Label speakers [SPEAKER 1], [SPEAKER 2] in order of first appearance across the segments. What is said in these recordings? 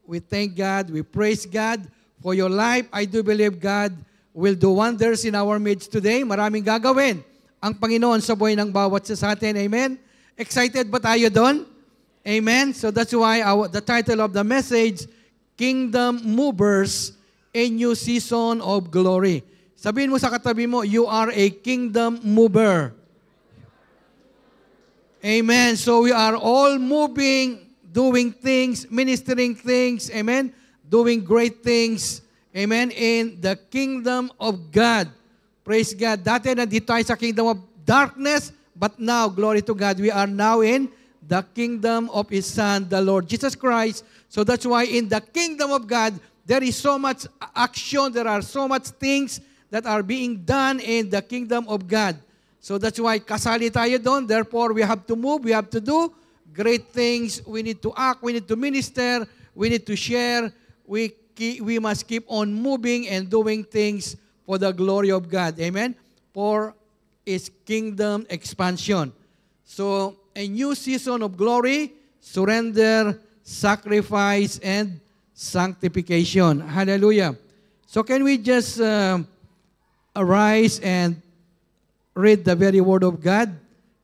[SPEAKER 1] We thank God. We praise God for your life. I do believe God will do wonders in our midst today. Maraming gagawin ang Panginoon sa buhay ng bawat isa sa atin. Amen? Excited ba tayo doon? Amen? So that's why the title of the message, Kingdom Movers, a New Season of Glory. Sabihin mo sa katabi mo, you are a kingdom mover. Amen. So we are all moving, doing things, ministering things, amen, doing great things, amen, in the kingdom of God. Praise God. Dati nandito tayo sa kingdom of darkness, but now, glory to God, we are now in the kingdom of His Son, the Lord Jesus Christ. So that's why in the kingdom of God, there is so much action, there are so much things that are being done in the kingdom of God. So that's why kasali tayo doon. Therefore, we have to move, we have to do great things. We need to act, we need to minister, we need to share. We must keep on moving and doing things for the glory of God. Amen? For His kingdom expansion. So, a new season of glory, surrender, sacrifice, and sanctification. Hallelujah. So can we just arise and read the very word of God?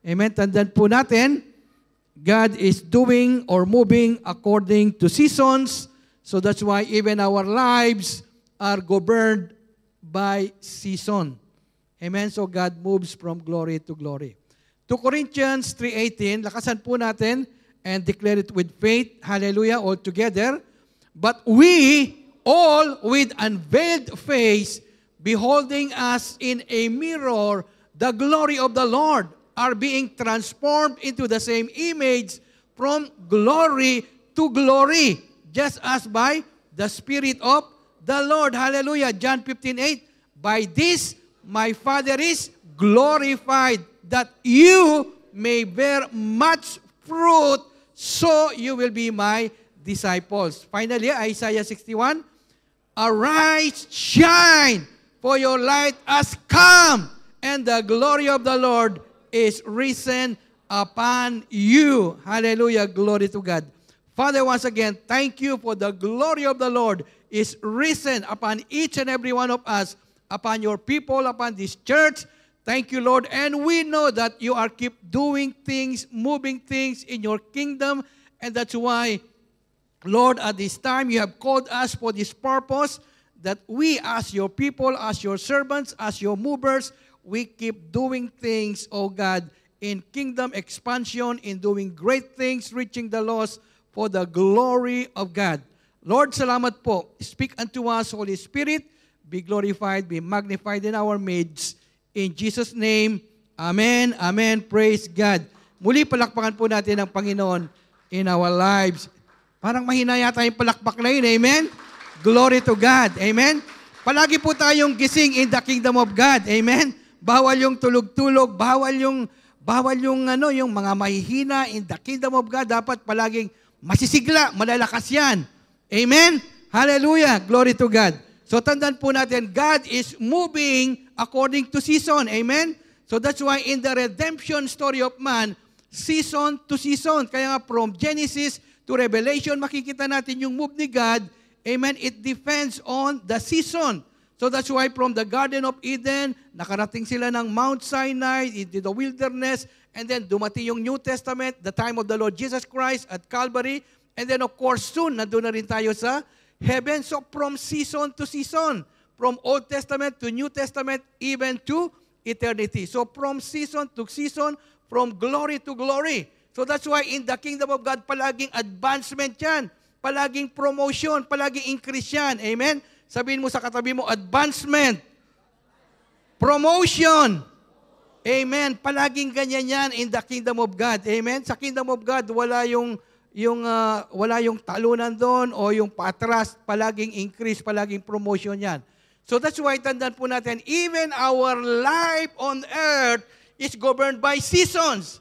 [SPEAKER 1] Amen. Tandaan po natin, God is doing or moving according to seasons. So that's why even our lives are governed by season. Amen. So God moves from glory to glory. 2 Corinthians 3:18, lakasan po natin and declare it with faith. Hallelujah, all together. But we all with unveiled face, beholding us in a mirror, the glory of the Lord, are being transformed into the same image from glory to glory, just as by the Spirit of the Lord. Hallelujah. John 15:8. By this my Father is glorified, that you may bear much fruit, so you will be my disciples. Finally, Isaiah 61. Arise, shine, for your light has come, and the glory of the Lord is risen upon you. Hallelujah. Glory to God. Father, once again, thank you for the glory of the Lord is risen upon each and every one of us, upon your people, upon this church. Thank you, Lord. And we know that you are keep doing things, moving things in your kingdom. And that's why, Lord, at this time, you have called us for this purpose, that we as your people, as your servants, as your movers, we keep doing things, oh God, in kingdom expansion, in doing great things, reaching the lost for the glory of God. Lord, salamat po. Speak unto us, Holy Spirit. Be glorified, be magnified in our midst. In Jesus' name, amen, amen. Praise God. Muli, palakpakan po natin ang Panginoon in our lives. Parang mahina yata yung palakpak na yun, amen? Glory to God, amen? Palagi po tayong gising in the kingdom of God, amen? Bawal yung tulog-tulog, bawal yung yung mga mahihina in the kingdom of God. Dapat palaging masisigla, malalakas yan. Amen? Hallelujah. Glory to God. So tandaan po natin, God is moving according to season. Amen? So that's why in the redemption story of man, season to season. Kaya nga from Genesis to Revelation, makikita natin yung move ni God. Amen? It depends on the season. So that's why from the Garden of Eden, nakarating sila ng Mount Sinai, into the wilderness, and then dumating yung New Testament, the time of the Lord Jesus Christ at Calvary, and then of course soon, nandun na rin tayo sa heaven. So from season to season, from Old Testament to New Testament, even to eternity. So from season to season, from glory to glory. So that's why in the kingdom of God, palaging advancement yan, palaging promotion, palaging increase yan. Amen? Sabihin mo sa katabi mo, advancement, promotion. Amen. Palaging ganyan yan in the kingdom of God. Amen. Sa kingdom of God, wala yung talunan doon o yung patras. Palaging increase, palaging promotion yan. So that's why tandaan po natin, even our life on earth is governed by seasons.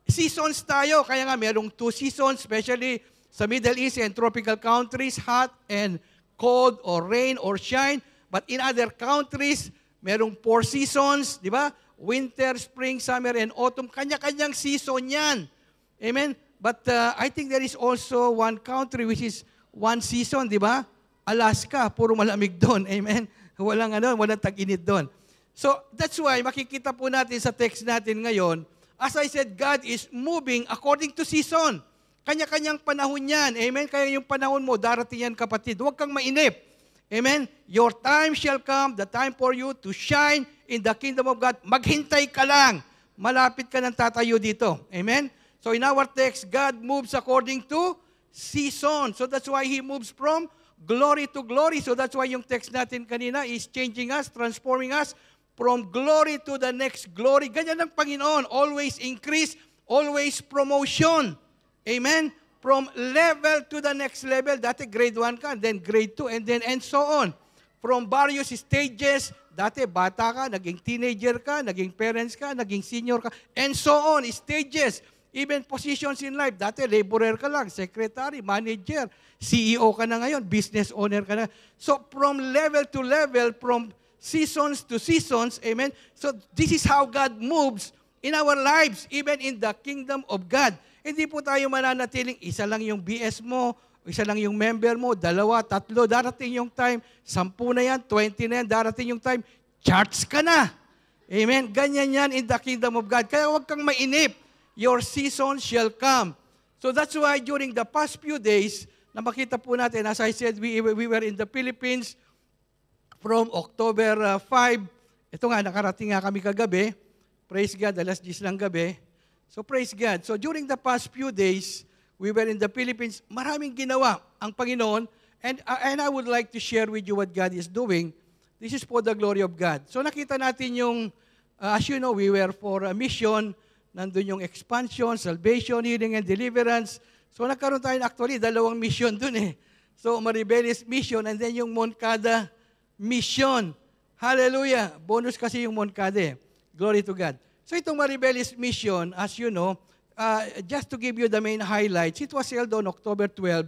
[SPEAKER 1] Seasons tayo. Kaya nga, mayroong 2 seasons, especially sa Middle East and tropical countries, hot and cold or rain or shine. But in other countries, merong 4 seasons, di ba? Winter, spring, summer, and autumn. Kanya-kanyang season yan. Amen? But I think there is also one country which is one season, di ba? Alaska, puro malamig doon. Amen? Walang tag-init doon. So, that's why makikita po natin sa text natin ngayon, as I said, God is moving according to season. Kanya-kanyang panahon yan. Amen? Kaya yung panahon mo, darating yan kapatid. Huwag kang mainip. Amen? Your time shall come, the time for you to shine in the kingdom of God. Maghintay ka lang. Malapit ka ng tatayo dito. Amen? So in our text, God moves according to season. So that's why He moves from glory to glory. So that's why yung text natin kanina is changing us, transforming us from glory to the next glory. Ganyan ang Panginoon. Always increase, always promotion. Amen? From level to the next level. Dati grade 1 ka, then grade 2, and so on. From various stages, dati bata ka, naging teenager ka, naging parents ka, naging senior ka, and so on. Stages. Even positions in life. Dati laborer ka lang, secretary, manager, CEO ka na ngayon, business owner ka na. So from level to level, from seasons to seasons, amen? So this is how God moves in our lives, even in the kingdom of God. Hindi po tayo mananatiling, isa lang yung BS mo, isa lang yung member mo, 2, 3, darating yung time, 10 na yan, 20 na yan, darating yung time, charts ka na. Amen? Ganyan yan in the kingdom of God. Kaya huwag kang mainip. Your season shall come. So that's why during the past few days, na makita po natin, as I said, we were in the Philippines from October 5. Ito nga, nakarating nga kami kagabi. Praise God, 10:00 ng gabi. So praise God. So during the past few days, we were in the Philippines. Maraming ginawa ang Panginoon. And I would like to share with you what God is doing. This is for the glory of God. So nakita natin yung, as you know, we were for a mission. Nandun yung expansion, salvation, healing, and deliverance. So nagkaroon tayo actually 2 mission dun eh. So Maribeles mission and then yung Moncada mission. Hallelujah. Bonus kasi yung Moncada eh. Glory to God. So itong Maribeles mission, as you know, just to give you the main highlights, it was held on October 12,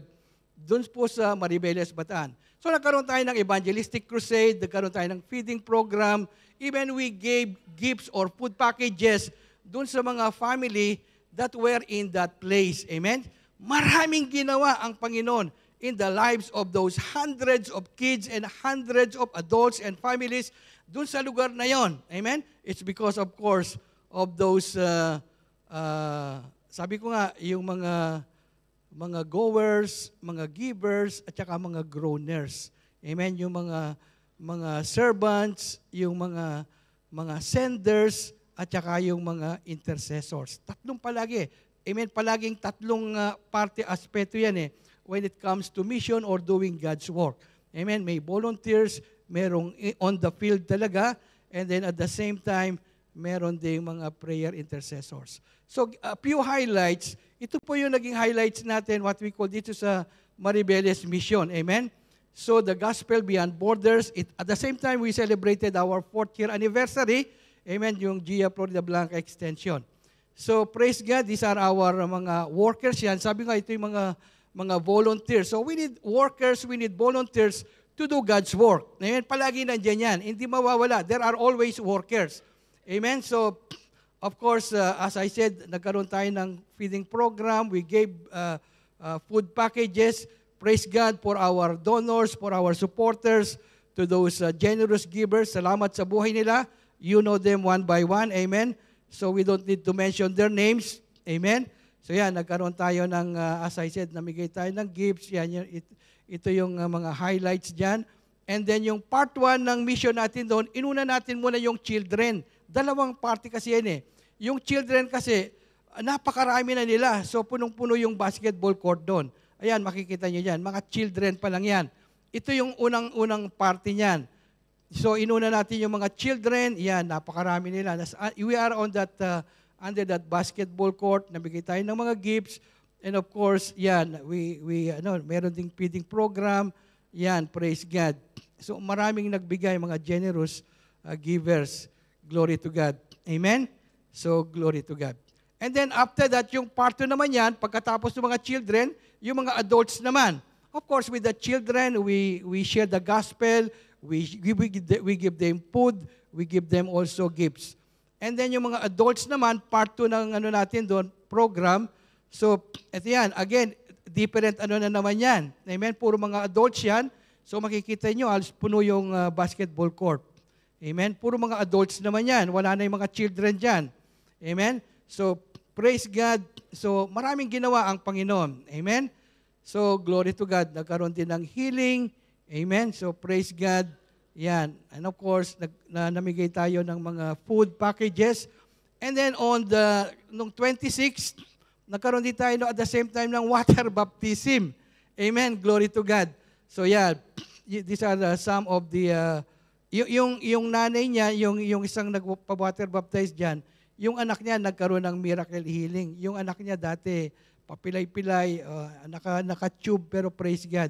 [SPEAKER 1] dun po sa Maribeles, Bataan. So nagkaroon tayo ng evangelistic crusade, nagkaroon tayo ng feeding program, even we gave gifts or food packages dun sa mga family that were in that place. Amen? Maraming ginawa ang Panginoon in the lives of those hundreds of kids and hundreds of adults and families dun sa lugar na yon. Amen? It's because, of course, of those, sabi ko nga, yung mga goers, mga givers, at saka mga groaners. Amen? Yung mga servants, yung mga senders, at saka yung mga intercessors. Tatlong palagi. Amen? Palaging tatlong parte aspeto yan eh when it comes to mission or doing God's work. Amen? May volunteers, merong on the field talaga, and then at the same time, meron ding mga prayer intercessors. So, a few highlights. Ito po yung naging highlights natin, what we call dito sa Maribeles mission. Amen? So, the Gospel Beyond Borders. At the same time, we celebrated our 4th year anniversary. Amen? Yung Gia Florida Blanca extension. So, praise God, these are our mga workers yan. Sabi nga, ito yung mga volunteers. So, we need workers, we need volunteers to do God's work. Amen? Palagi nandiyan yan. Hindi mawawala. There are always workers. Amen? So, of course, as I said, nagkaroon tayo ng feeding program. We gave food packages. Praise God for our donors, for our supporters, to those generous givers. Salamat sa buhay nila. You know them one by one. Amen? So, we don't need to mention their names. Amen? So, yan, nagkaroon tayo ng, as I said, namigay tayo ng gifts. Yan, ito yung mga highlights dyan. And then yung part 1 ng mission natin doon, inuna natin muna yung children. 2 party kasi yan eh. Yung children kasi, napakarami na nila. So punong-puno yung basketball court doon. Ayan, makikita nyo dyan. Mga children pa lang yan. Ito yung unang party niyan. So inuna natin yung mga children. Yan, napakarami nila. We are on that, under that basketball court. Nabigay tayo ng mga gifts. And of course, yan, meron ding feeding program. Yan, praise God. So maraming nagbigay, mga generous givers. Glory to God. Amen? So, glory to God. And then after that, yung part 2 naman yan, pagkatapos ng mga children, yung mga adults naman. Of course, with the children, we share the gospel, we give them food, we give them also gifts. And then yung mga adults naman, part 2 ng natin doon, program. So, ito yan. Again, different ano na naman yan. Amen? Puro mga adults yan. So makikita nyo, halos puno yung basketball court. Amen? Puro mga adults naman yan. Wala na yung mga children dyan. Amen? So, praise God. So, maraming ginawa ang Panginoon. Amen? So, glory to God. Nagkaroon din ng healing. Amen? So, praise God. Yan. And of course, namigay tayo ng mga food packages. And then nung 26, nagkaroon din tayo at the same time ng water baptism. Amen? Glory to God. So yeah, these are some of the, yung nanay niya, yung isang nagpa-water baptize dyan, yung anak niya nagkaroon ng miracle healing. Yung anak niya dati, papilay-pilay, naka-tube, pero praise God,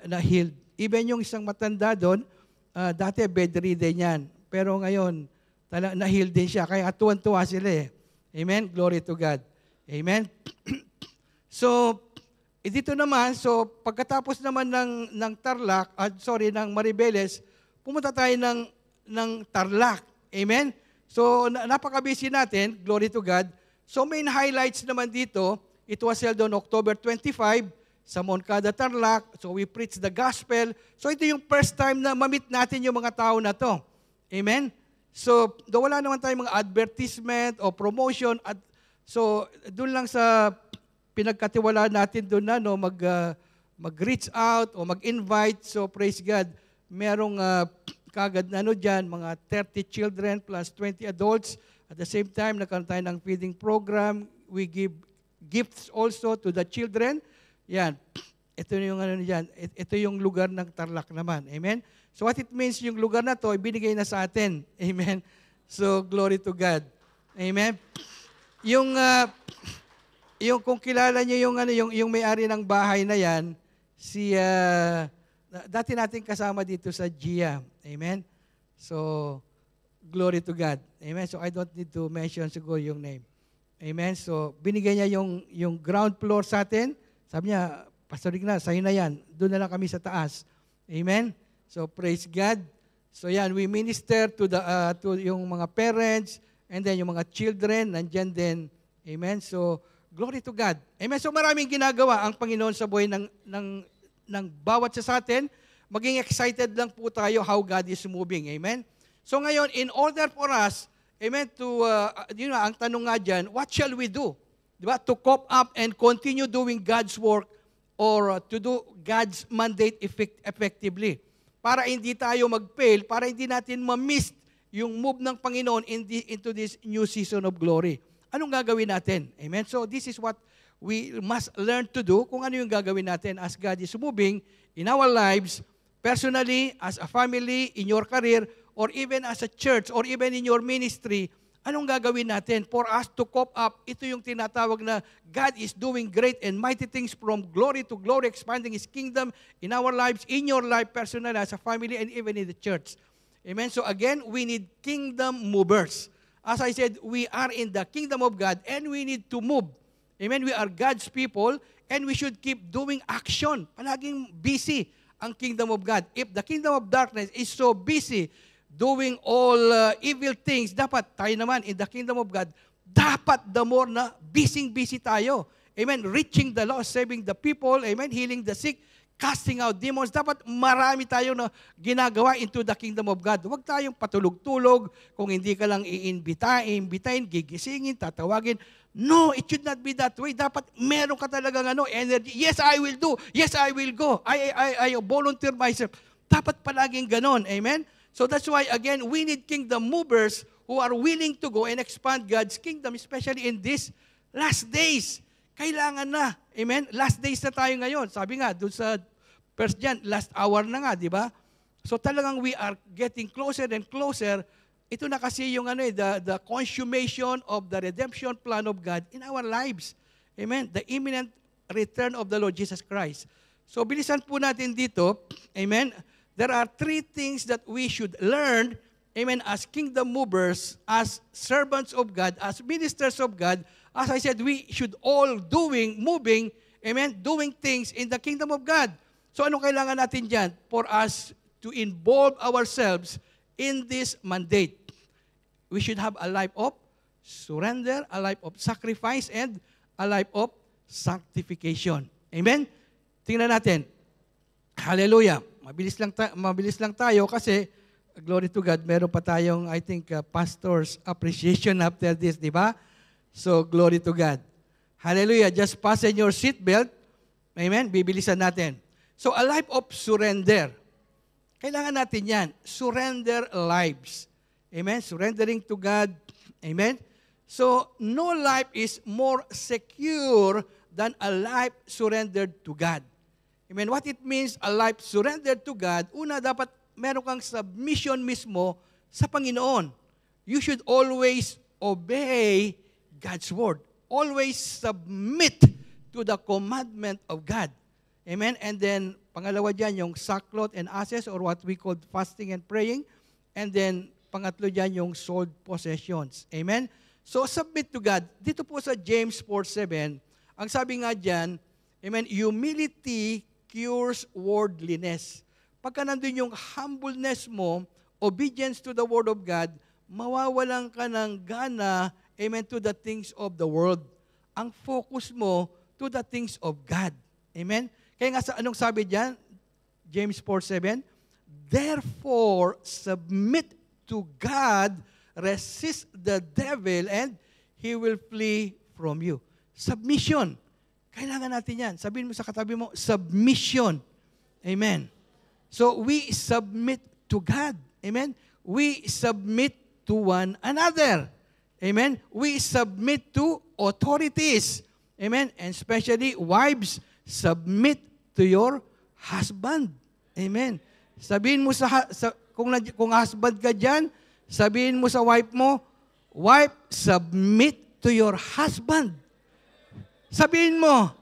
[SPEAKER 1] na-healed. Even yung isang matanda doon, dati bedridden yan. Pero ngayon, na-healed din siya. Kaya tuwan-tuwa sila eh. Amen? Glory to God. Amen? So, dito naman, so pagkatapos naman ng Tarlac, ng Maribeles, pumunta tayo ng Tarlac. Amen? So, napaka-busy natin, glory to God. So, main highlights naman dito, it was held on October 25 sa Moncada, Tarlac. So, we preached the gospel. So, ito yung first time na ma-meet natin yung mga tao na to. Amen? So, wala naman tayong mga advertisement o promotion. So, doon lang sa pinagkatiwalaan natin doon na, no, mag-reach out o mag-invite. So, praise God, merong kagad na dyan, mga 30 children plus 20 adults. At the same time, nagkaroon tayo ng feeding program. We give gifts also to the children. Yan. Ito yung dyan. Ito yung lugar ng Tarlac naman. Amen? So what it means, yung lugar na to, ibinigay na sa atin. Amen? So, glory to God. Amen? Yung kung kilala niyo yung may-ari ng bahay na yan, dati natin kasama dito sa GIA. Amen? So, glory to God. Amen? So, I don't need to mention siguro yung name. Amen? So, binigay niya yung ground floor sa atin. Sabi niya, Pastor Ignacio, sa'yo na yan. Doon na lang kami sa taas. Amen? So, praise God. So, yan, we minister to yung mga parents, and then yung mga children, nandyan din. Amen? So, glory to God. Amen? So, maraming ginagawa ang Panginoon sa buhay ng bawat sa atin. Maging excited lang po tayo how God is moving. Amen? So, ngayon, in order for us, amen, ang tanong nga dyan, what shall we do? Diba? To cope up and continue doing God's work or to do God's mandate effectively. Para hindi tayo mag-fail, para hindi natin ma-miss yung move ng Panginoon into this new season of glory. Anong gagawin natin? Amen? So this is what we must learn to do, kung ano yung gagawin natin as God is moving in our lives, personally, as a family, in your career, or even as a church, or even in your ministry. Anong gagawin natin for us to cope up? Ito yung tinatawag na God is doing great and mighty things from glory to glory, expanding His kingdom in our lives, in your life, personally, as a family, and even in the church. Amen? So again, we need kingdom movers. As I said, we are in the kingdom of God and we need to move. Amen? We are God's people and we should keep doing action. Palaging busy ang kingdom of God. If the kingdom of darkness is so busy doing all evil things, dapat tayo naman in the kingdom of God, dapat the more na busy tayo. Amen? Reaching the lost, saving the people, amen? Healing the sick, casting out demons. Dapat marami tayo na ginagawa into the kingdom of God. Huwag tayong patulog-tulog kung hindi ka lang iimbitahin, gigisingin, tatawagin. No, it should not be that way. Dapat meron ka talagang energy. Yes, I will do. Yes, I will go. I volunteer myself. Dapat palaging ganon. Amen? So that's why, again, we need kingdom movers who are willing to go and expand God's kingdom, especially in these last days. Kailangan na. Amen? Last days na tayo ngayon. Sabi nga, doon sa First John, last hour na nga, di ba? So talagang we are getting closer and closer. Ito na kasi yung the consummation of the redemption plan of God in our lives. Amen? The imminent return of the Lord Jesus Christ. So bilisan po natin dito. Amen? There are 3 things that we should learn, amen, as kingdom movers, as servants of God, as ministers of God. As I said, we should all moving, amen, doing things in the kingdom of God. So anong kailangan natin dyan? For us to involve ourselves in this mandate. We should have a life of surrender, a life of sacrifice, and a life of sanctification. Amen? Tingnan natin. Hallelujah. Mabilis lang tayo kasi, glory to God, meron pa tayong, I think, pastor's appreciation after this, di ba? So, glory to God. Hallelujah. Just fasten your seatbelt. Amen? Bibilisan natin. So, a life of surrender. Kailangan natin yan. Surrender lives. Amen? Surrendering to God. Amen? So, no life is more secure than a life surrendered to God. Amen? What it means, a life surrendered to God, una, dapat meron kang submission mismo sa Panginoon. You should always obey God's word. Always submit to the commandment of God. Amen? And then, pangalawa dyan, yung sackcloth and ashes or what we call fasting and praying. And then, pangatlo dyan, yung sold possessions. Amen? So, submit to God. Dito po sa James 4:7, ang sabi nga dyan, amen, humility cures worldliness. Pagka nandun yung humbleness mo, obedience to the Word of God, mawawalan ka ng gana, amen, to the things of the world. Ang focus mo to the things of God. Amen? Kaya nga, anong sabi dyan? James 4:7, therefore, submit to God, resist the devil, and he will flee from you. Submission. Kailangan natin yan. Sabihin mo sa katabi mo, submission. Amen. So, we submit to God. Amen. We submit to one another. Amen. We submit to authorities. Amen. And especially, wives, submit to your husband. Amen. Sabihin mo kung husband ka dyan, sabihin mo sa wife mo, wife, submit to your husband. Sabihin mo,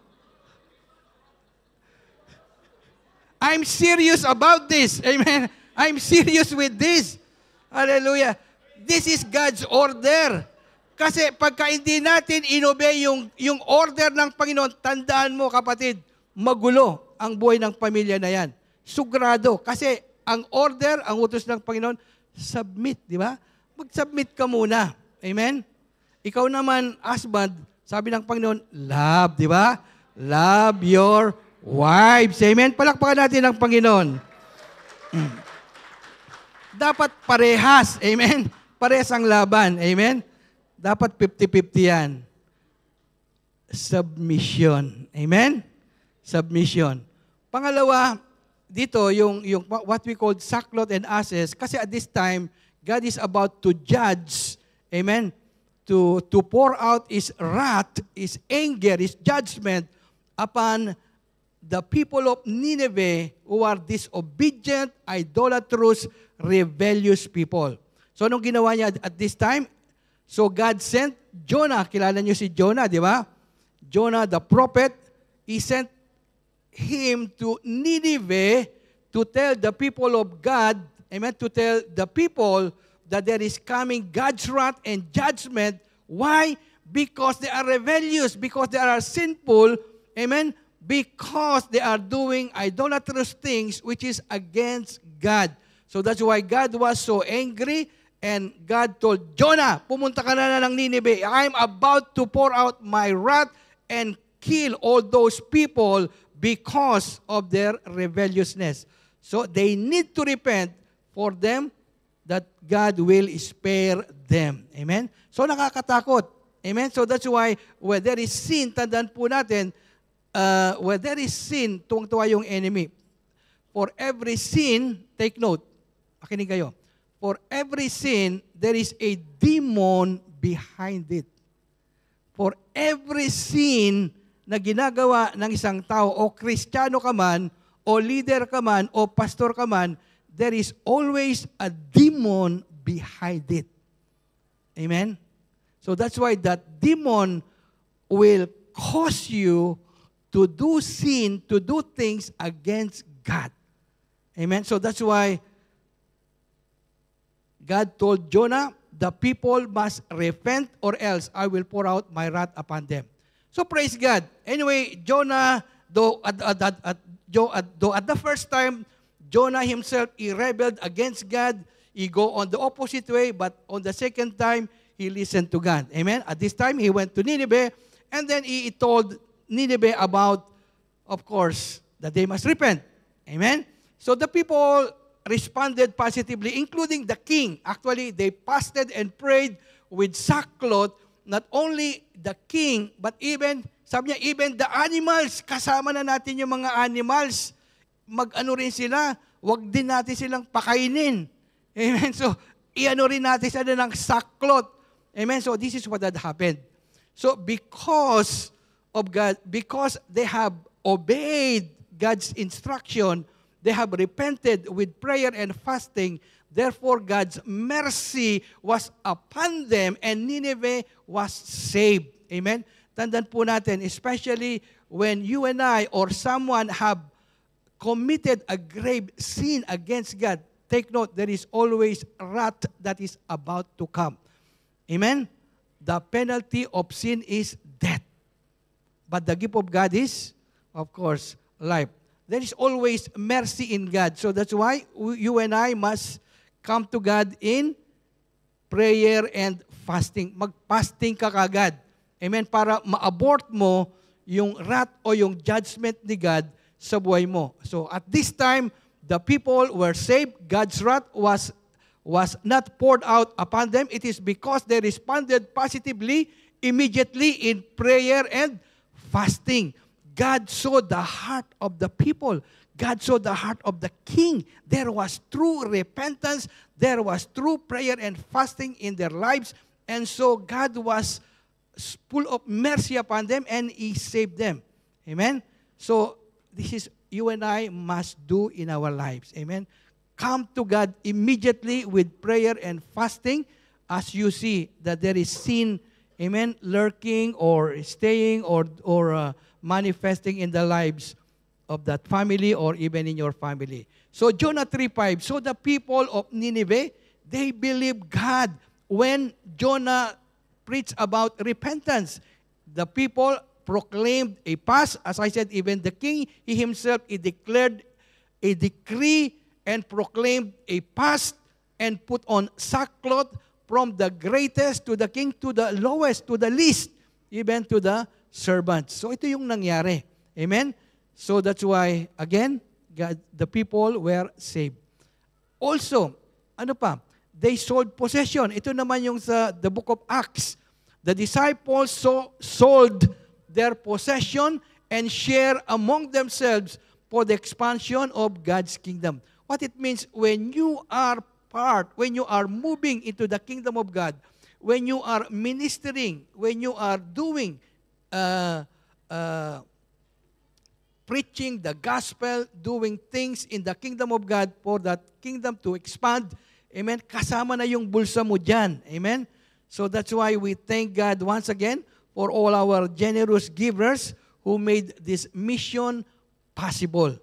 [SPEAKER 1] I'm serious about this. Amen. I'm serious with this. Hallelujah. This is God's order. Kasi pagka hindi natin inobey yung order ng Panginoon, tandaan mo kapatid, magulo ang buhay ng pamilya na yan. Sugrado. Kasi ang order, ang utos ng Panginoon, submit, di ba? Mag-submit ka muna. Amen? Ikaw naman, husband, sabi ng Panginoon, love, di ba? Love your wives. Amen? Palakpakan natin ang Panginoon. Dapat parehas. Amen? Parehas ang laban. Amen? Dapat 50-50 yan. Submission. Amen? Submission. Pangalawa, dito, yung what we call sackcloth and ashes, kasi at this time, God is about to judge, amen, to pour out His wrath, His anger, His judgment upon the people of Nineveh who are disobedient, idolatrous, rebellious people. So, anong ginawa niya at this time? So, God sent Jonah. Kilala niyo si Jonah, di ba? Jonah, the prophet, he sent him to Nineveh to tell the people of God, amen, to tell the people that there is coming God's wrath and judgment. Why? Because they are rebellious, because they are sinful, amen, because they are doing idolatrous things which is against God. So that's why God was so angry and God told Jonah, pumunta ka na ng Nineveh. I'm about to pour out my wrath and kill all those people because of their rebelliousness. So they need to repent for them that God will spare them. Amen? So nakakatakot. Amen? So that's why where there is sin, tandaan po natin, where there is sin, tuwang-tuwa yung enemy. For every sin, take note. Makinig kayo. For every sin, there is a demon behind it. For every sin na ginagawa ng isang tao, o Kristiyano ka man, o leader ka man, o pastor ka man, there is always a demon behind it. Amen? So that's why that demon will cause you to do sin, to do things against God. Amen? So that's why God told Jonah, the people must repent or else I will pour out my wrath upon them. So praise God. Anyway, Jonah, though at the first time, Jonah himself, he rebelled against God. He go on the opposite way, but on the second time, he listened to God. Amen? At this time, he went to Nineveh, and then he told Nineveh about, of course, that they must repent. Amen? So the people responded positively, including the king. Actually, they fasted and prayed with sackcloth. Not only the king, but even, sabi niya, even the animals. Kasama na natin yung mga animals. Mag-ano rin sila, wag din natin silang pakainin. Amen? So, i-ano rin natin sila ng sackcloth. Amen? So, this is what had happened. So, because of God, because they have obeyed God's instruction, they have repented with prayer and fasting. Therefore, God's mercy was upon them and Nineveh was saved. Amen? Tandaan po natin, especially when you and I or someone have committed a grave sin against God, take note, there is always wrath that is about to come. Amen? The penalty of sin is death. But the gift of God is, of course, life. There is always mercy in God. So that's why you and I must come to God in prayer and fasting. Mag-fasting ka kagad. Amen? Para ma-abort mo yung wrath o yung judgment ni God sa buhay mo. So at this time, the people were saved. God's wrath was not poured out upon them. It is because they responded positively, immediately in prayer and fasting. God saw the heart of the people. God saw the heart of the king. There was true repentance. There was true prayer and fasting in their lives. And so God was full of mercy upon them and He saved them. Amen? So this is you and I must do in our lives. Amen? Come to God immediately with prayer and fasting as you see that there is sin, amen, lurking or staying or manifesting in the lives of that family or even in your family. So Jonah 3:5, so the people of Nineveh, they believed God when Jonah preached about repentance. The people proclaimed a fast. As I said, even the king, he himself, he declared a decree and proclaimed a fast and put on sackcloth from the greatest to the king to the lowest, to the least, even to the servants. So ito yung nangyari. Amen? So that's why, again, God, the people were saved. Also, ano pa? They sold possession. Ito naman yung sa the book of Acts. The disciples sold their possession and share among themselves for the expansion of God's kingdom. What it means, when you are moving into the kingdom of God, when you are ministering, when you are doing preaching the gospel, doing things in the kingdom of God for that kingdom to expand, amen, kasama na yung bulsa mo dyan. Amen? So that's why we thank God once again for all our generous givers who made this mission possible.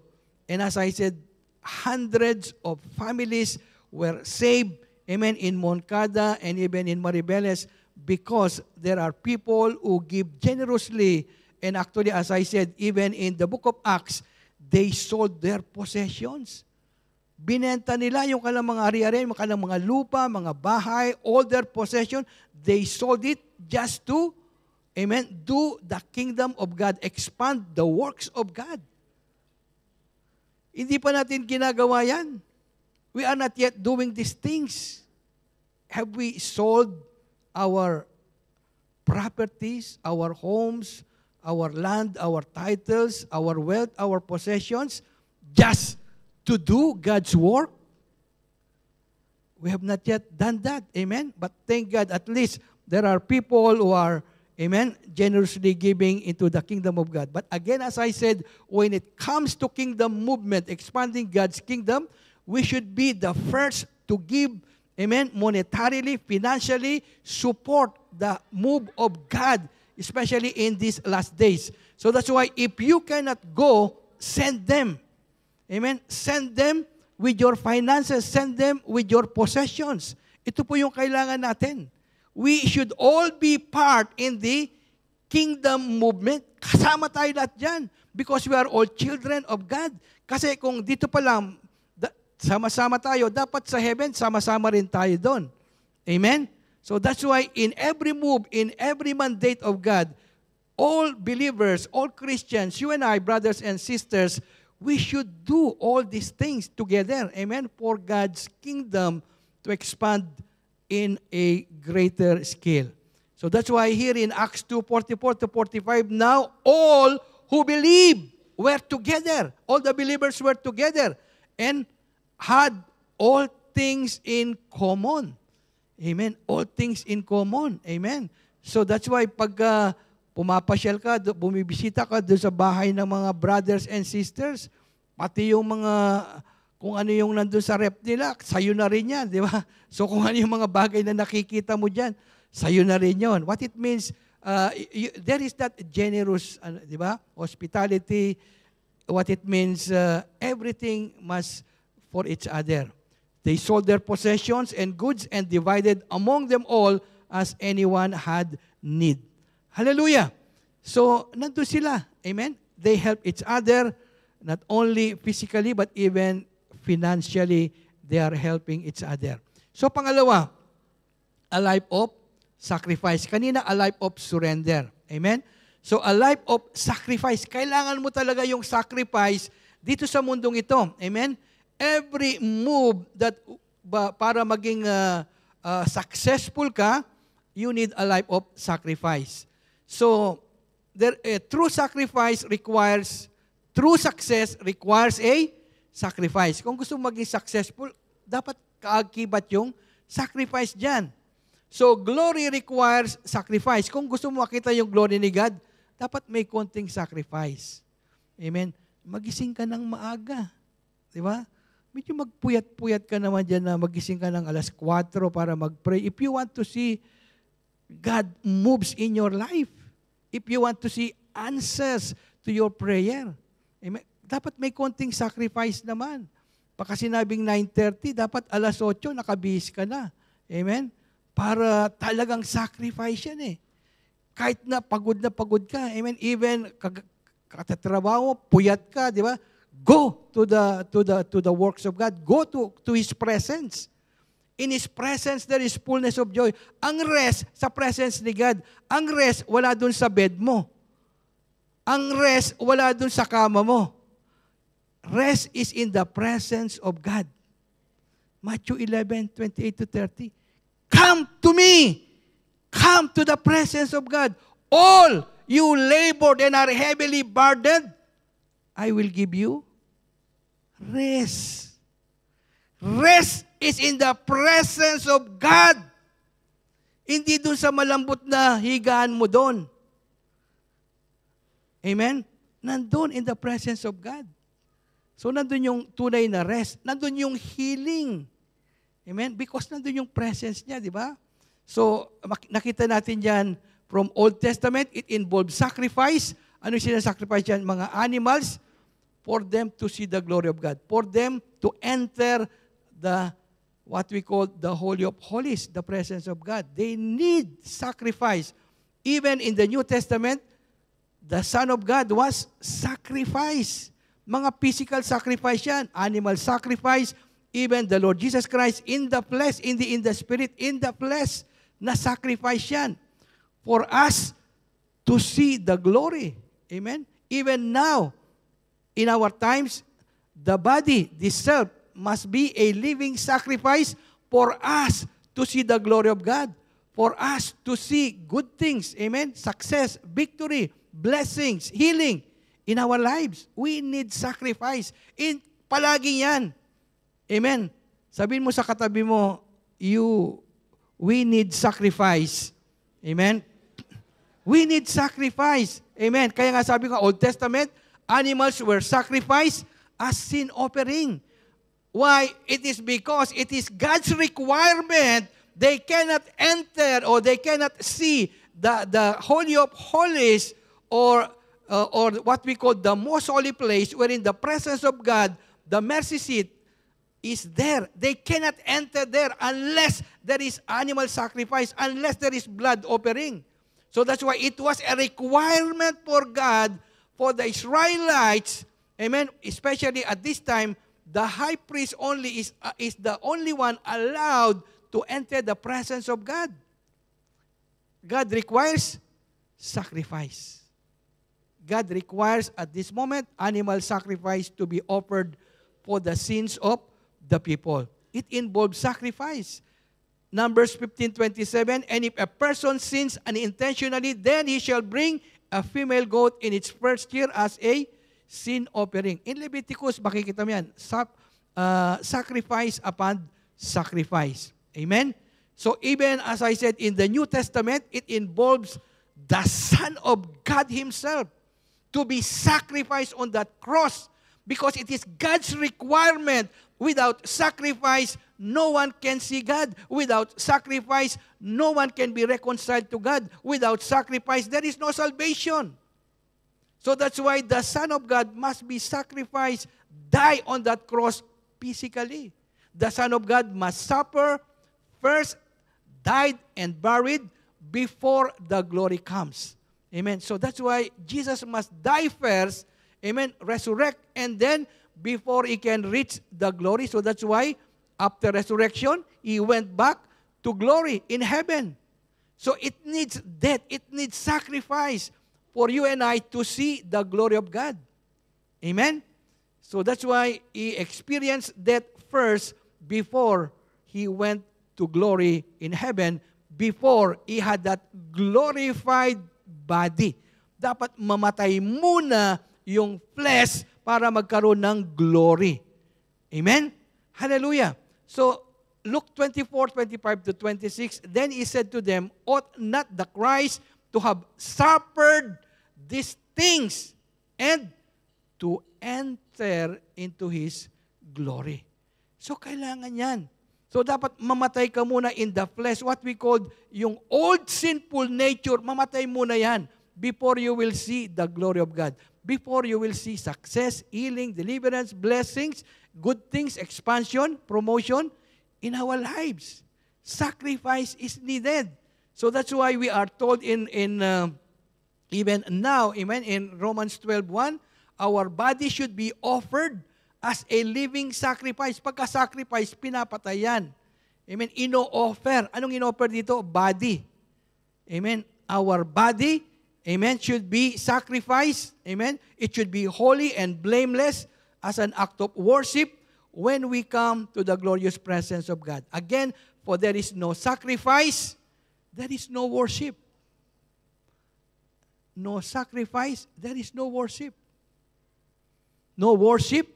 [SPEAKER 1] And as I said, hundreds of families were saved, amen, in Moncada and even in Maribeles because there are people who give generously. And actually, as I said, even in the book of Acts, they sold their possessions. Binenta nila yung kanilang mga ari-ari, yung kanilang mga lupa, mga bahay, all their possession. They sold it just to, amen, do the kingdom of God, expand the works of God. Hindi pa natin ginagawa yan. We are not yet doing these things. Have we sold our properties, our homes, our land, our titles, our wealth, our possessions, just to do God's work? We have not yet done that. Amen? But thank God, at least there are people who are, amen, generously giving into the kingdom of God. But again, as I said, when it comes to kingdom movement, expanding God's kingdom, we should be the first to give, amen, monetarily, financially, support the move of God, especially in these last days. So that's why if you cannot go, send them. Amen? Send them with your finances. Send them with your possessions. Ito po yung kailangan natin. We should all be part in the kingdom movement. Kasama tayo lahat dyan because we are all children of God. Kasi kung dito pa lang, sama-sama tayo, dapat sa heaven, sama-sama rin tayo doon. Amen? So that's why in every move, in every mandate of God, all believers, all Christians, you and I, brothers and sisters, we should do all these things together. Amen? For God's kingdom to expand in a greater scale. So that's why here in Acts 2:44-45, now all who believe were together. All the believers were together and had all things in common. Amen? All things in common. Amen? So that's why pag pumapasyal ka, bumibisita ka doon sa bahay ng mga brothers and sisters, pati yung mga, kung ano yung nandun sa rep nila, sa'yo na rin yan, di ba? So kung ano yung mga bagay na nakikita mo dyan, sa'yo na rin yun. What it means, there is that generous, di ba? Hospitality. What it means, everything must for each other. They sold their possessions and goods and divided among them all as anyone had need. Hallelujah! So, nandun sila. Amen? They help each other, not only physically, but even financially, they are helping each other. So, pangalawa, a life of sacrifice. Kanina, a life of surrender. Amen? So, a life of sacrifice. Kailangan mo talaga yung sacrifice dito sa mundong ito. Amen? Every move that para maging successful ka, you need a life of sacrifice. So, true sacrifice requires, true success requires a sacrifice. Kung gusto mo maging successful, dapat kaakibat yung sacrifice dyan. So, glory requires sacrifice. Kung gusto mo makita yung glory ni God, dapat may konting sacrifice. Amen? Magising ka ng maaga. Di ba? Medyo magpuyat-puyat ka naman dyan na magising ka ng 4:00 para mag-pray. If you want to see God moves in your life, if you want to see answers to your prayer, amen, dapat may konting sacrifice naman. Pagka sinabing 9:30, dapat 8:00 nakabihis ka na. Amen? Para talagang sacrifice yan eh. Kahit na pagod ka, amen, even katatrabaho, puyat ka, di ba? Go to the works of God. Go to His presence. In His presence, there is fullness of joy. Ang rest sa presence ni God. Ang rest, wala dun sa bed mo. Ang rest, wala dun sa kama mo. Rest is in the presence of God. Matthew 11:28-30. Come to me. Come to the presence of God. All you labored and are heavily burdened, I will give you rest. Rest is in the presence of God. Hindi dun sa malambot na higaan mo doon. Amen? Nandun in the presence of God. So nandun yung tunay na rest. Nandun yung healing. Amen? Because nandun yung presence niya, di ba? So nakita natin dyan from Old Testament, it involves sacrifice. Ano yung sinasacrifice dyan? Mga animals for them to see the glory of God. For them to enter what we call the Holy of Holies, the presence of God. They need sacrifice. Even in the New Testament, the Son of God was sacrificed. Mga physical sacrifice yan, animal sacrifice, even the Lord Jesus Christ in the flesh, in the spirit, in the flesh, na sacrifice yan. For us to see the glory. Amen? Even now, in our times, the body, the self, must be a living sacrifice for us to see the glory of God, for us to see good things, amen, success, victory, blessings, healing in our lives. We need sacrifice. Palagi yan. Amen. Sabihin mo sa katabi mo, we need sacrifice. Amen. We need sacrifice. Amen. Kaya nga sabi ko, Old Testament, animals were sacrificed as sin offering. Why? It is because it is God's requirement. They cannot enter or they cannot see the Holy of Holies or what we call the most holy place wherein the presence of God, the mercy seat, is there. They cannot enter there unless there is animal sacrifice, unless there is blood offering. So that's why it was a requirement for God, for the Israelites, amen, especially at this time, the high priest only is the only one allowed to enter the presence of God. God requires sacrifice. God requires at this moment animal sacrifice to be offered for the sins of the people. It involves sacrifice. Numbers 15:27, and if a person sins unintentionally, then he shall bring a female goat in its first year as a sin offering. In Leviticus, makikita mo yan, sacrifice upon sacrifice. Amen? So even as I said, in the New Testament, it involves the Son of God Himself to be sacrificed on that cross because it is God's requirement. Without sacrifice, no one can see God. Without sacrifice, no one can be reconciled to God. Without sacrifice, there is no salvation. So that's why the Son of God must be sacrificed, die on that cross physically. The Son of God must suffer first, died and buried before the glory comes. Amen. So that's why Jesus must die first, amen, resurrect, and then before He can reach the glory. So that's why after resurrection, He went back to glory in heaven. So it needs death, it needs sacrifice for you and I to see the glory of God. Amen? So that's why He experienced death first before He went to glory in heaven, before He had that glorified body. Dapat mamatay muna yung flesh para magkaroon ng glory. Amen? Hallelujah. So, Luke 24:25-26, then He said to them, ought not the Christ to have suffered these things and to enter into His glory. So, kailangan yan. So, dapat mamatay ka muna in the flesh. What we call yung old sinful nature, mamatay muna yan before you will see the glory of God. Before you will see success, healing, deliverance, blessings, good things, expansion, promotion in our lives. Sacrifice is needed. So that's why we are told in even now, amen, in Romans 12:1, our body should be offered as a living sacrifice. Pagka-sacrifice, pinapatay yan. Amen, ino-offer. Anong ino-offer dito? Body. Amen, our body, amen, should be sacrificed. Amen, it should be holy and blameless as an act of worship when we come to the glorious presence of God. Again, for there is no sacrifice, there is no worship. No sacrifice, there is no worship. No worship,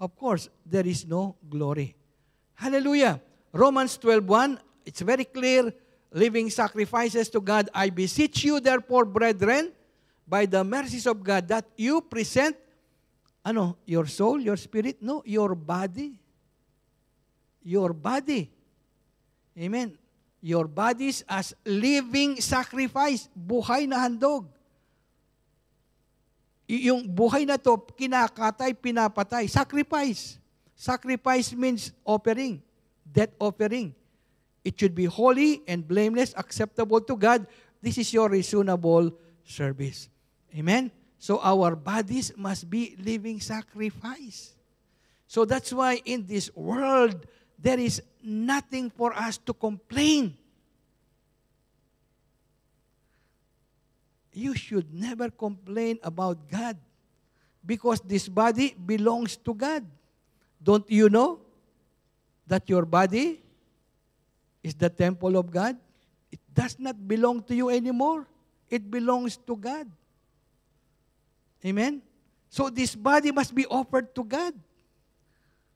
[SPEAKER 1] of course, there is no glory. Hallelujah. Romans 12:1, it's very clear, living sacrifices to God. I beseech you, therefore, brethren, by the mercies of God, that you present, your soul, your spirit, no, your body. Your body. Amen. Your bodies as living sacrifice, buhay na handog. Yung buhay na to, kinakatay, pinapatay. Sacrifice. Sacrifice means offering, death offering. It should be holy and blameless, acceptable to God. This is your reasonable service. Amen? So our bodies must be living sacrifice. So that's why in this world, there is nothing for us to complain. You should never complain about God because this body belongs to God. Don't you know that your body is the temple of God? It does not belong to you anymore. It belongs to God. Amen? So this body must be offered to God.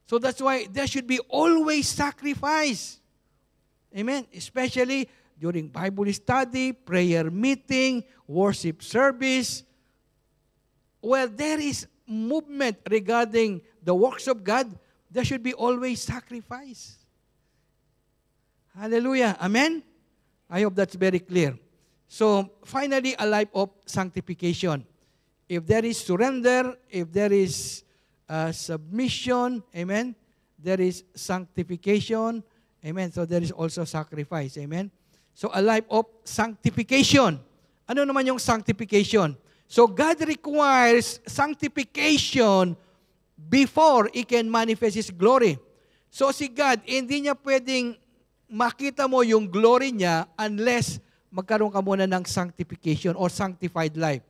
[SPEAKER 1] So that's why there should be always sacrifice. Amen? Especially during Bible study, prayer meeting, worship service, where there is movement regarding the works of God, there should be always sacrifice. Hallelujah. Amen? I hope that's very clear. So, finally, a life of sanctification. If there is surrender, if there is submission, amen, there is sanctification, amen. So, there is also sacrifice, amen. So, a life of sanctification. Ano naman yung sanctification? So, God requires sanctification before He can manifest His glory. So, si God, hindi niya pwedeng makita mo yung glory niya unless magkaroon ka muna ng sanctification or sanctified life.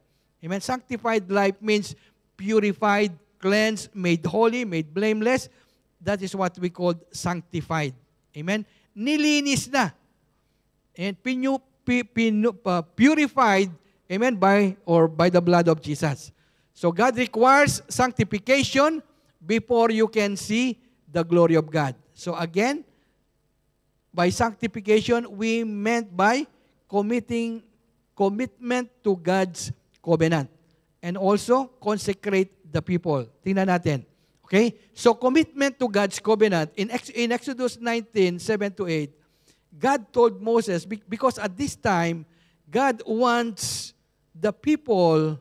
[SPEAKER 1] Amen? Sanctified life means purified, cleansed, made holy, made blameless. That is what we call sanctified. Amen? Nilinis na. And purified, amen, by the blood of Jesus. So God requires sanctification before you can see the glory of God. So again, by sanctification, we meant by commitment to God's covenant. And also, consecrate the people. Tingnan natin. Okay? So, commitment to God's covenant. In Exodus 19, 7-8, God told Moses, because at this time, God wants the people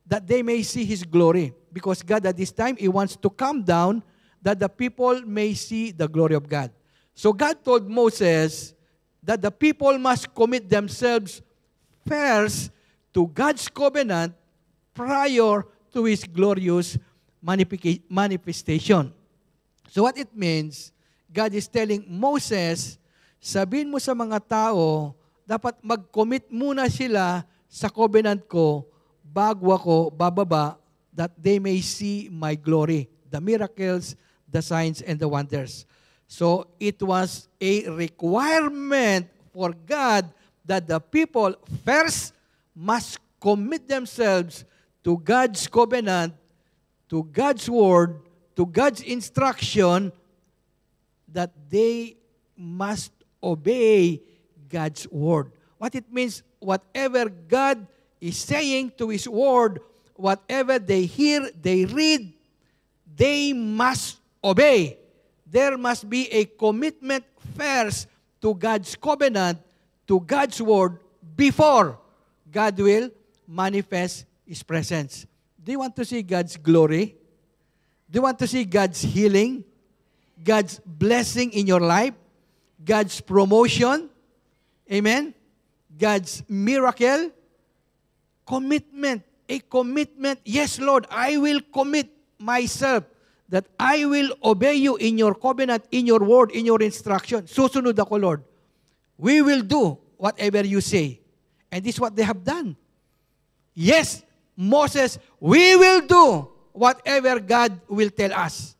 [SPEAKER 1] that they may see His glory. Because God at this time, He wants to come down that the people may see the glory of God. So God told Moses that the people must commit themselves first to God's covenant prior to His glorious manifestation. So what it means, God is telling Moses, sabihin mo sa mga tao, dapat mag-commit muna sila sa covenant ko bago ako bababa that they may see my glory, the miracles, the signs, and the wonders. So it was a requirement for God that the people first must commit themselves to God's covenant, to God's word, to God's instruction, that they must obey God's word. What it means, whatever God is saying to His word, whatever they hear, they read, they must obey. There must be a commitment first to God's covenant, to God's word, before God will manifest His presence. Do you want to see God's glory? Do you want to see God's healing? God's blessing in your life? God's promotion? Amen? God's miracle? Commitment. A commitment. Yes, Lord, I will commit myself that I will obey you in your covenant, in your word, in your instruction. Susunod ako, Lord. We will do whatever you say. And this is what they have done. Yes, Moses, we will do whatever God will tell us.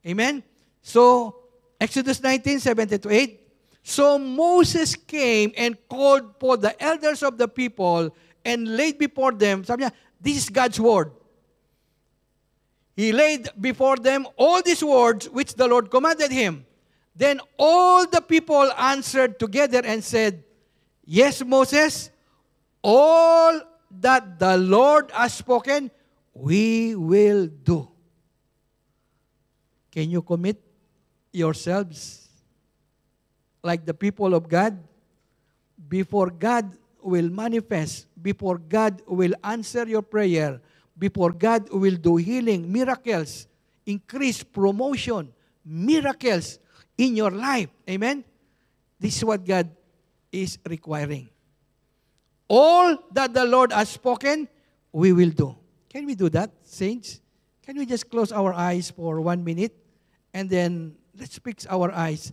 [SPEAKER 1] Amen? So, Exodus 19, 7-8. So Moses came and called for the elders of the people and laid before them, sabi niya, this is God's word. He laid before them all these words which the Lord commanded him. Then all the people answered together and said, yes, Moses, all that the Lord has spoken, we will do. Can you commit yourselves like the people of God? Before God will manifest, before God will answer your prayer, before God will do healing, miracles, increase promotion, miracles in your life. Amen? This is what God is requiring. All that the Lord has spoken, we will do. Can we do that, saints? Can we just close our eyes for 1 minute? And then let's fix our eyes.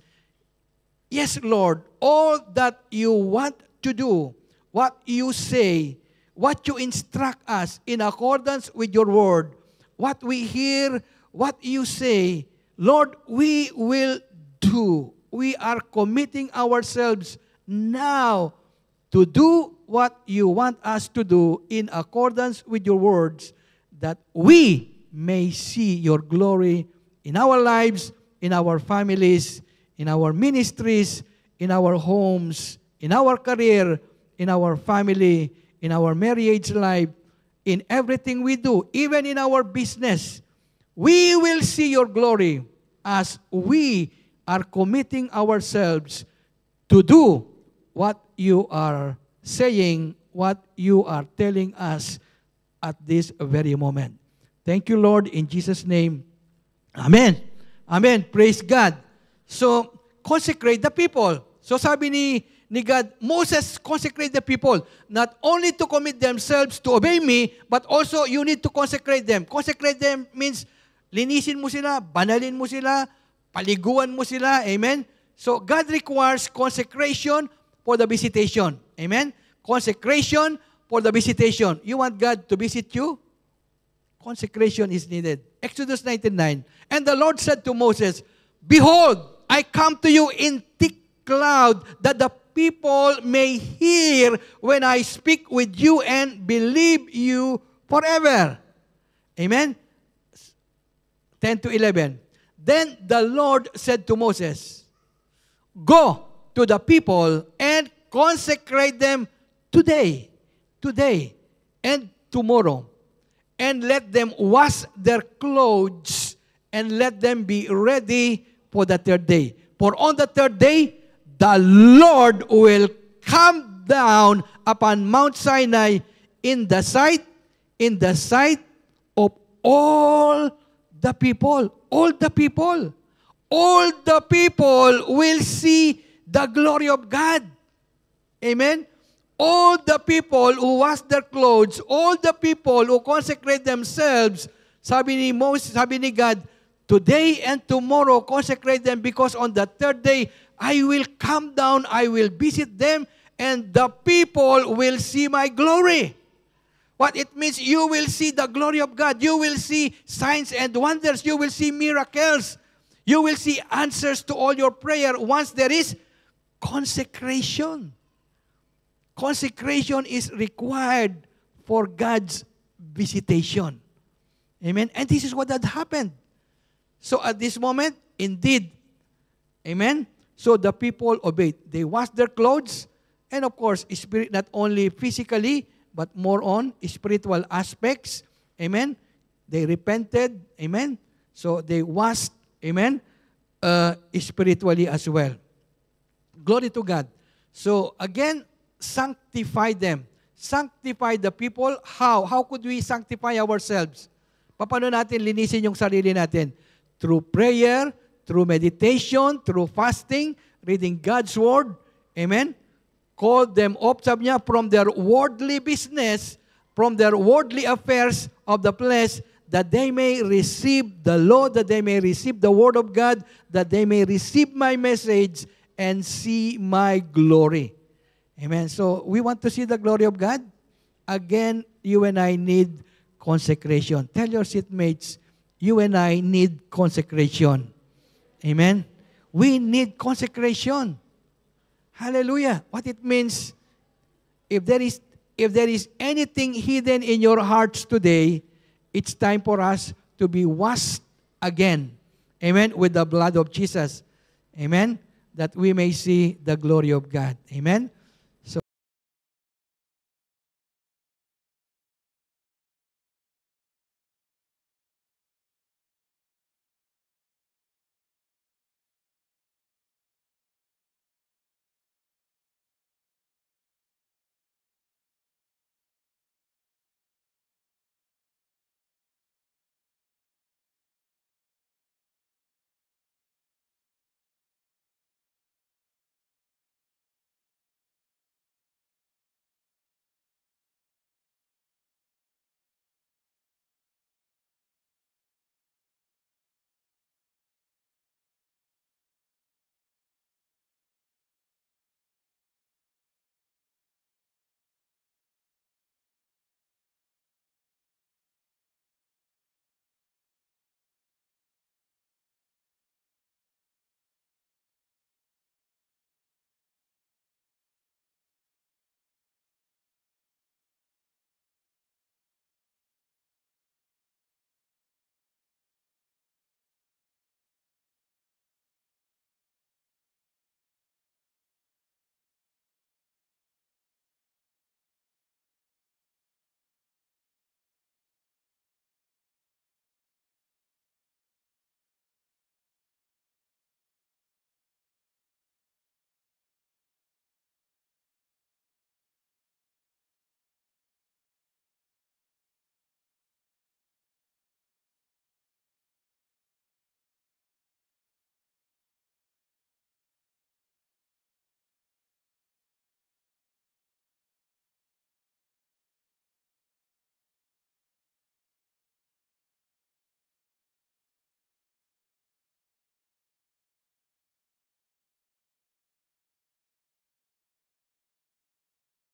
[SPEAKER 1] Yes, Lord, all that you want to do, what you say, what you instruct us in accordance with your word, what we hear, what you say, Lord, we will do. We are committing ourselves now to do what you want us to do in accordance with your words, that we may see your glory in our lives, in our families, in our ministries, in our homes, in our career, in our family, in our marriage life, in everything we do, even in our business. We will see your glory as we are committing ourselves to do what you are saying, what you are telling us at this very moment. Thank you, Lord, in Jesus' name. Amen. Amen. Praise God. So, consecrate the people. So sabi ni God, Moses, consecrate the people. Not only to commit themselves to obey me, but also you need to consecrate them. Consecrate them means linisin mo sila, banalin mo sila, paliguan mo sila. Amen? So God requires consecration for the visitation. Amen? Consecration for the visitation. You want God to visit you? Consecration is needed. Exodus 19:9. And the Lord said to Moses, Behold, I come to you in thick cloud, that the people may hear when I speak with you and believe you forever. Amen? 10-11. Then the Lord said to Moses, Go to the people and consecrate them today, and tomorrow, and let them wash their clothes, and let them be ready for the third day. For on the third day, the Lord will come down upon Mount Sinai in the sight of all the people. All the people. All the people will see the glory of God. Amen? All the people who wash their clothes, all the people who consecrate themselves, sabi ni Moses, sabi ni God, today and tomorrow consecrate them, because on the third day, I will come down, I will visit them, and the people will see my glory. What it means, you will see the glory of God. You will see signs and wonders. You will see miracles. You will see answers to all your prayer once there is consecration. Consecration is required for God's visitation. Amen? And this is what had happened. So at this moment, indeed, amen? So the people obeyed. They washed their clothes, and of course, spirit, not only physically, but more on spiritual aspects. Amen? They repented. Amen? So they washed, amen, spiritually as well. Glory to God. So again, sanctify them. Sanctify the people. How? How could we sanctify ourselves? Paano natin linisin yung sarili natin? Through prayer, through meditation, through fasting, reading God's Word. Amen? Call them up, sabi niya, from their worldly business, from their worldly affairs of the flesh, that they may receive the law, that they may receive the Word of God, that they may receive my message and see my glory. Amen. So, we want to see the glory of God. Again, you and I need consecration. Tell your seatmates, you and I need consecration. Amen. We need consecration. Hallelujah. What it means, if there is anything hidden in your hearts today, it's time for us to be washed again. Amen. With the blood of Jesus. Amen. That we may see the glory of God. Amen.